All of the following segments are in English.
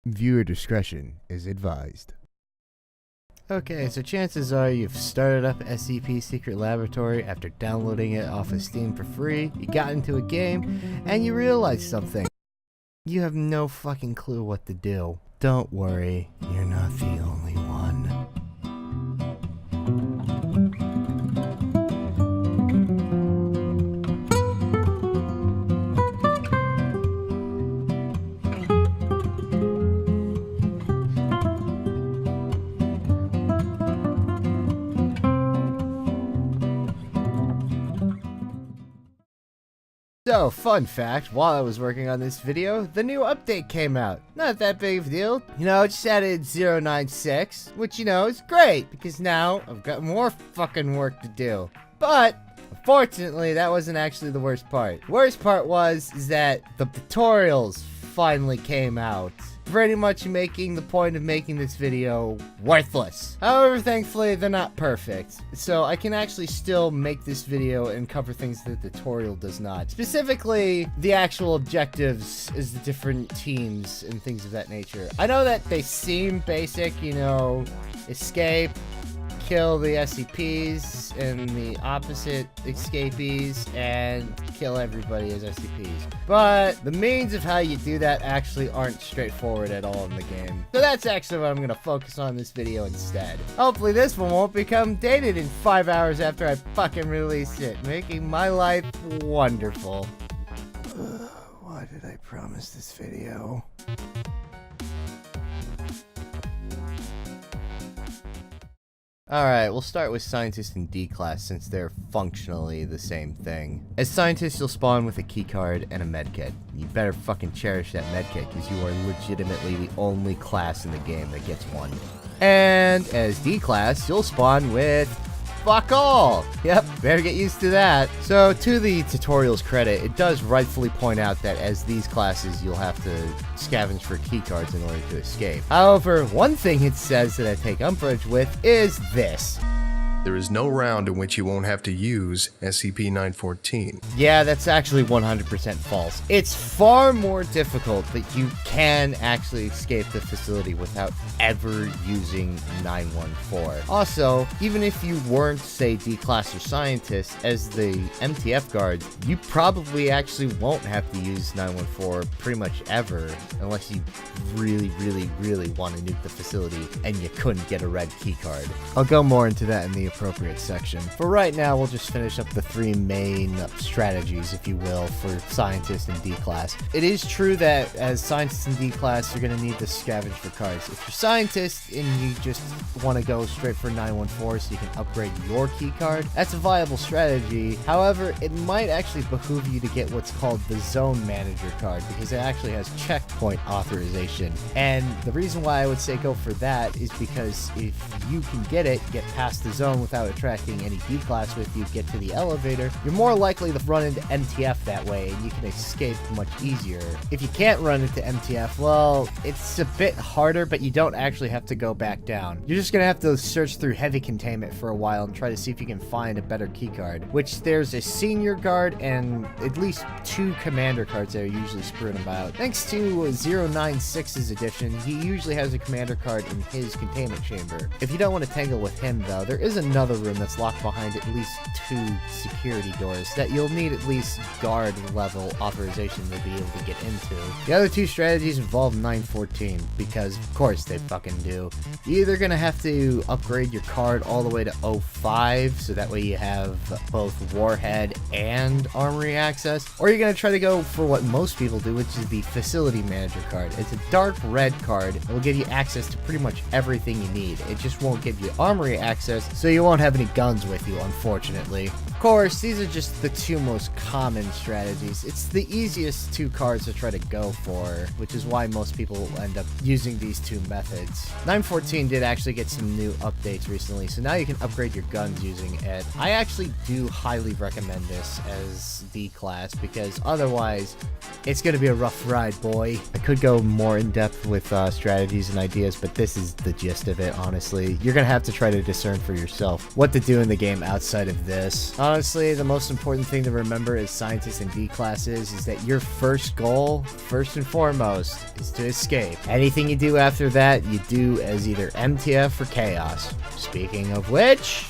Viewer discretion is advised. Okay, so chances are you've started up SCP Secret Laboratory after downloading it off of Steam for free, you got into a game, and you realized something. You have no fucking clue what to do. Don't worry, you're not the only one. So, fun fact, while I was working on this video, the new update came out. Not that big of a deal. You know, it just added 096, which, you know, is great, because now I've got more fucking work to do. But, unfortunately, that wasn't actually the worst part. The worst part is that the tutorials finally came out. Pretty much making the point of making this video worthless. However, thankfully, they're not perfect. So I can actually still make this video and cover things that the tutorial does not. Specifically, the actual objectives as the different teams and things of that nature. I know that they seem basic, you know, escape, kill the SCPs and the opposite escapees, and kill everybody as SCPs. But the means of how you do that actually aren't straightforward at all in the game. So that's actually what I'm going to focus on in this video instead. Hopefully this one won't become dated in 5 hours after I fucking release it, making my life wonderful. Why did I promise this video? Alright, we'll start with scientists in DClass since they're functionally the same thing. As scientists, you'll spawn with a keycard and a medkit. You better fucking cherish that medkit because you are legitimately the only class in the game that gets one. And as DClass, you'll spawn with fuck all! Yep, better get used to that. So, to the tutorial's credit, it does rightfully point out that as these classes, you'll have to scavenge for keycards in order to escape. However, one thing it says that I take umbrage with is this. There is no round in which you won't have to use SCP-914. Yeah, that's actually 100% false. It's far more difficult, but you can actually escape the facility without ever using 914. Also, even if you weren't, say, D-Class or Scientist, as the MTF guard, you probably actually won't have to use 914 pretty much ever, unless you really want to nuke the facility and you couldn't get a red keycard. I'll go more into that in the appropriate section. For right now, we'll just finish up the three main strategies, if you will, for Scientists in D-Class. It is true that as Scientists in D-Class, you're going to need to scavenge for cards. If you're Scientist and you just want to go straight for 914 so you can upgrade your key card, that's a viable strategy. However, it might actually behoove you to get what's called the Zone Manager card, because it actually has checkpoint authorization. And the reason why I would say go for that is because if you can get it, get past the zone without attracting any D-Class with you, get to the elevator, you're more likely to run into MTF that way, and you can escape much easier. If you can't run into MTF, well, it's a bit harder, but you don't actually have to go back down. You're just gonna have to search through heavy containment for a while and try to see if you can find a better keycard, which there's a senior guard and at least 2 commander cards that are usually screwing about. Thanks to 096's edition, he usually has a commander card in his containment chamber. If you don't want to tangle with him though, there is another room that's locked behind at least 2 security doors that you'll need at least guard level authorization to be able to get into. The other 2 strategies involve 914 because of course they fucking do. You're either gonna have to upgrade your card all the way to 05 so that way you have both Warhead and Armory access, or you're gonna try to go for what most people do, which is the Facility Manager card. It's a dark red card that will give you access to pretty much everything you need. It just won't give you Armory access, so you won't have any guns with you, unfortunately. Of course, these are just the 2 most common strategies. It's the easiest 2 cards to try to go for, which is why most people end up using these 2 methods. 914 did actually get some new updates recently, so now you can upgrade your guns using it. I actually do highly recommend this as D-Class, because otherwise, it's going to be a rough ride, boy. I could go more in depth with strategies and ideas, but this is the gist of it, honestly. You're going to have to try to discern for yourself what to do in the game outside of this. honestly, the most important thing to remember as scientists and D-classes is that your first goal, first and foremost, is to escape. Anything you do after that, you do as either MTF or Chaos. Speaking of which...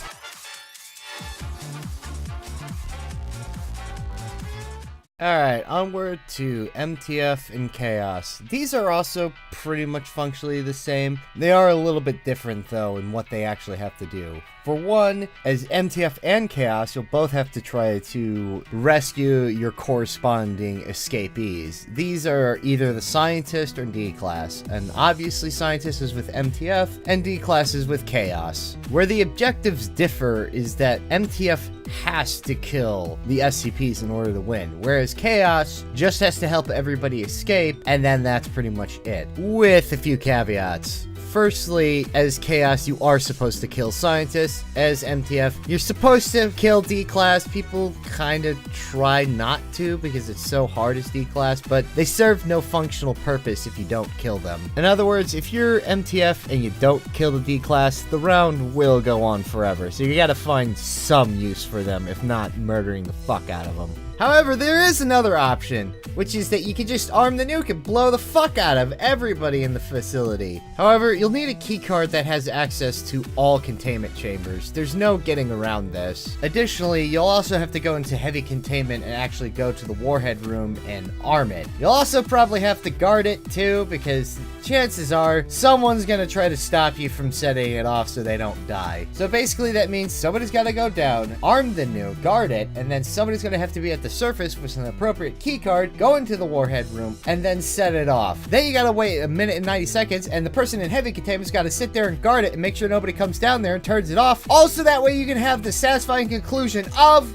Alright, onward to MTF and Chaos. These are also pretty much functionally the same. They are a little bit different though in what they actually have to do. For one, as MTF and Chaos, you'll both have to try to rescue your corresponding escapees. These are either the Scientist or D-Class, and obviously Scientist is with MTF, and D-Class is with Chaos. Where the objectives differ is that MTF has to kill the SCPs in order to win, whereas Chaos just has to help everybody escape, and then that's pretty much it, with a few caveats. Firstly, as Chaos, you are supposed to kill Scientists. As MTF, you're supposed to kill D-Class. People kind of try not to because it's so hard as D-Class, but they serve no functional purpose if you don't kill them. In other words, if you're MTF and you don't kill the D-Class, the round will go on forever, so you gotta find some use for them, if not murdering the fuck out of them. However, there is another option, which is that you can just arm the nuke and blow the fuck out of everybody in the facility. However, you'll need a keycard that has access to all containment chambers. There's no getting around this. Additionally, you'll also have to go into heavy containment and actually go to the warhead room and arm it. You'll also probably have to guard it too, because chances are someone's gonna try to stop you from setting it off so they don't die. So basically that means somebody's gotta go down, arm the nuke, guard it, and then somebody's gonna have to be at the surface with an appropriate keycard, go into the warhead room, and then set it off. Then you gotta wait a minute and 90 seconds, and the person in heavy containment's gotta sit there and guard it and make sure nobody comes down there and turns it off. Also, that way you can have the satisfying conclusion of...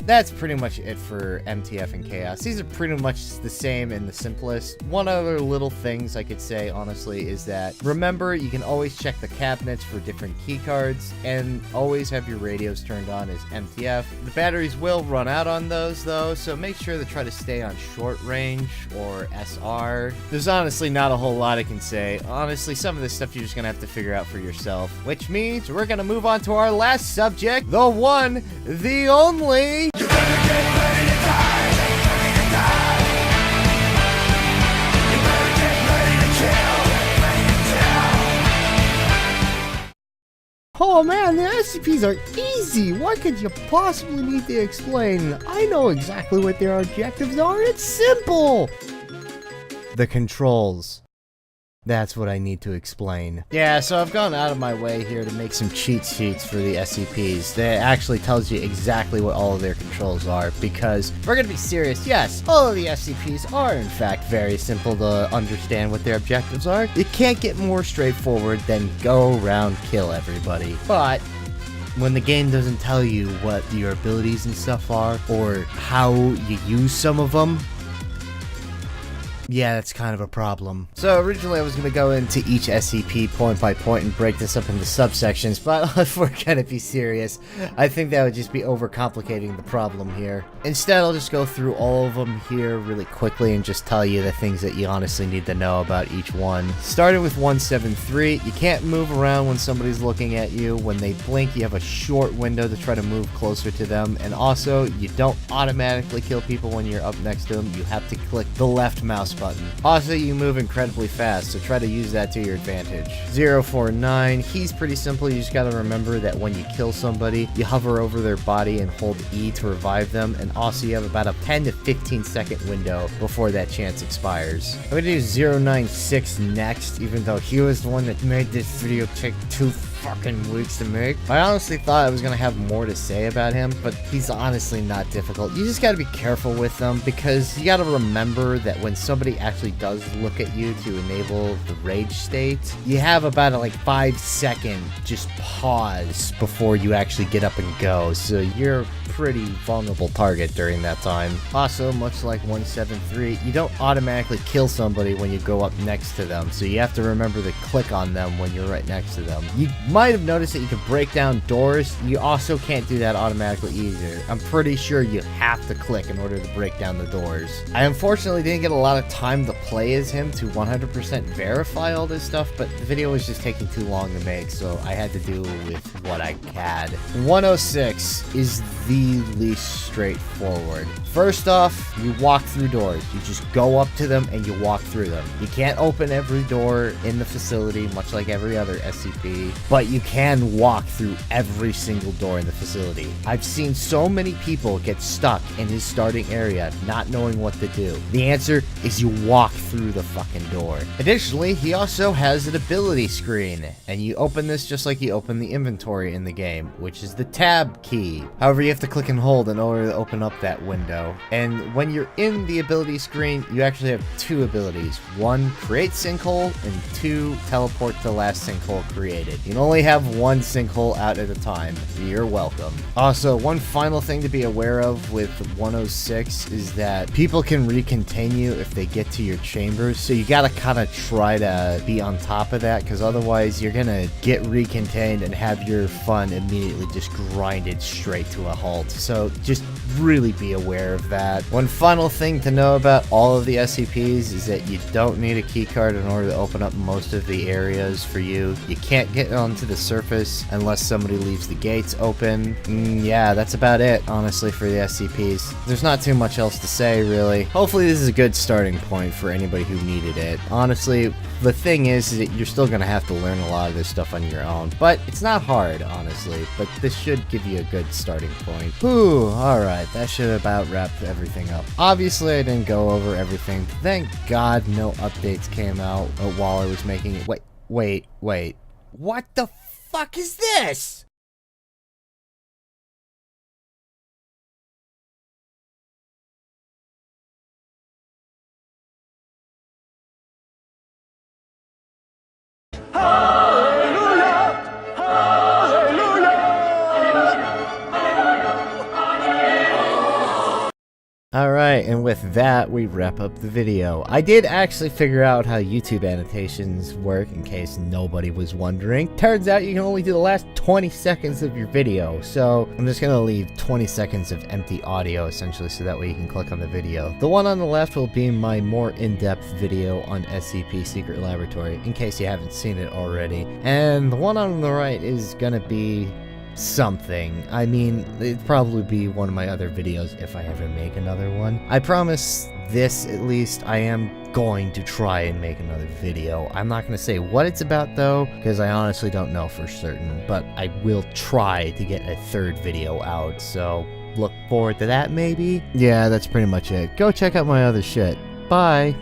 That's pretty much it for MTF and Chaos. These are pretty much the same and the simplest. One other little things I could say, honestly, is that remember, you can always check the cabinets for different keycards, and always have your radios turned on as MTF. The batteries will run out on those, though, so make sure to try to stay on short range or SR. There's honestly not a whole lot I can say. Honestly, some of this stuff you're just gonna have to figure out for yourself, which means we're gonna move on to our last subject, the one, the only... You better get ready to die. You better get ready to kill. Oh man, the SCPs are easy. What could you possibly need to explain? I know exactly what their objectives are. It's simple. The controls. That's what I need to explain. Yeah, so I've gone out of my way here to make some cheat sheets for the SCPs that actually tells you exactly what all of their controls are, because if we're gonna be serious, yes, all of the SCPs are in fact very simple to understand what their objectives are. It can't get more straightforward than go around, kill everybody. But when the game doesn't tell you what your abilities and stuff are, or how you use some of them, yeah, that's kind of a problem. So originally I was going to go into each SCP point by point and break this up into subsections, but if we're going to be serious, I think that would just be overcomplicating the problem here. Instead, I'll just go through all of them here really quickly and just tell you the things that you honestly need to know about each one. Starting with 173, you can't move around when somebody's looking at you. When they blink, you have a short window to try to move closer to them, and also, you don't automatically kill people when you're up next to them. You have to click the left mouse button. Also, you move incredibly fast, so try to use that to your advantage. 049, he's pretty simple. You just gotta remember that when you kill somebody, you hover over their body and hold E to revive them, and also you have about a 10 to 15 second window before that chance expires. I'm gonna do 096 next, even though he was the one that made this video take 2 fucking weeks to make. I honestly thought I was gonna have more to say about him, but he's honestly not difficult. You just gotta be careful with them, because you gotta remember that when somebody actually does look at you to enable the rage state, you have about a 5-second just pause before you actually get up and go, so you're a pretty vulnerable target during that time. Also, much like 173, you don't automatically kill somebody when you go up next to them, so you have to remember to click on them when you're right next to them. You might have noticed that you can break down doors. You also can't do that automatically either. I'm pretty sure you have to click in order to break down the doors. I unfortunately didn't get a lot of time to play as him to 100% verify all this stuff, but the video was just taking too long to make, so I had to do with what I had. 106 is the least straightforward. First off, you walk through doors. You just go up to them and you walk through them. You can't open every door in the facility, much like every other SCP, but you can walk through every single door in the facility. I've seen so many people get stuck in his starting area not knowing what to do. The answer is you walk through the fucking door. Additionally, he also has an ability screen, and you open this just like you open the inventory in the game, which is the tab key. However, you have to click and hold in order to open up that window. And when you're in the ability screen, you actually have two abilities. One, create sinkhole, and two, teleport to the last sinkhole created. You can only have one sinkhole out at a time. You're welcome. Also, one final thing to be aware of with 106 is that people can recontinue if they get to your chambers, so you gotta kind of try to be on top of that, because otherwise you're gonna get recontained and have your fun immediately just grinded straight to a halt. So just really be aware of that. One final thing to know about all of the SCPs is that you don't need a keycard in order to open up most of the areas for you. You can't get onto the surface unless somebody leaves the gates open. Yeah, that's about it, honestly, for the SCPs. There's not too much else to say, really. Hopefully this is a good starting point for anybody who needed it. Honestly, the thing is that you're still gonna have to learn a lot of this stuff on your own, but it's not hard, honestly, but this should give you a good starting point. Whew, alright, that should about wrap everything up. Obviously, I didn't go over everything. Thank God no updates came out while I was making it. Wait. What the fuck is this? Alright, and with that, we wrap up the video. I did actually figure out how YouTube annotations work, in case nobody was wondering. Turns out you can only do the last 20 seconds of your video, so I'm just gonna leave 20 seconds of empty audio, essentially, so that way you can click on the video. The one on the left will be my more in-depth video on SCP Secret Laboratory, in case you haven't seen it already. And the one on the right is gonna be something. I mean, it'd probably be one of my other videos if I ever make another one. I promise this, at least, I am going to try and make another video. I'm not going to say what it's about, though, because I honestly don't know for certain, but I will try to get a third video out, so look forward to that, maybe? Yeah, that's pretty much it. Go check out my other shit. Bye!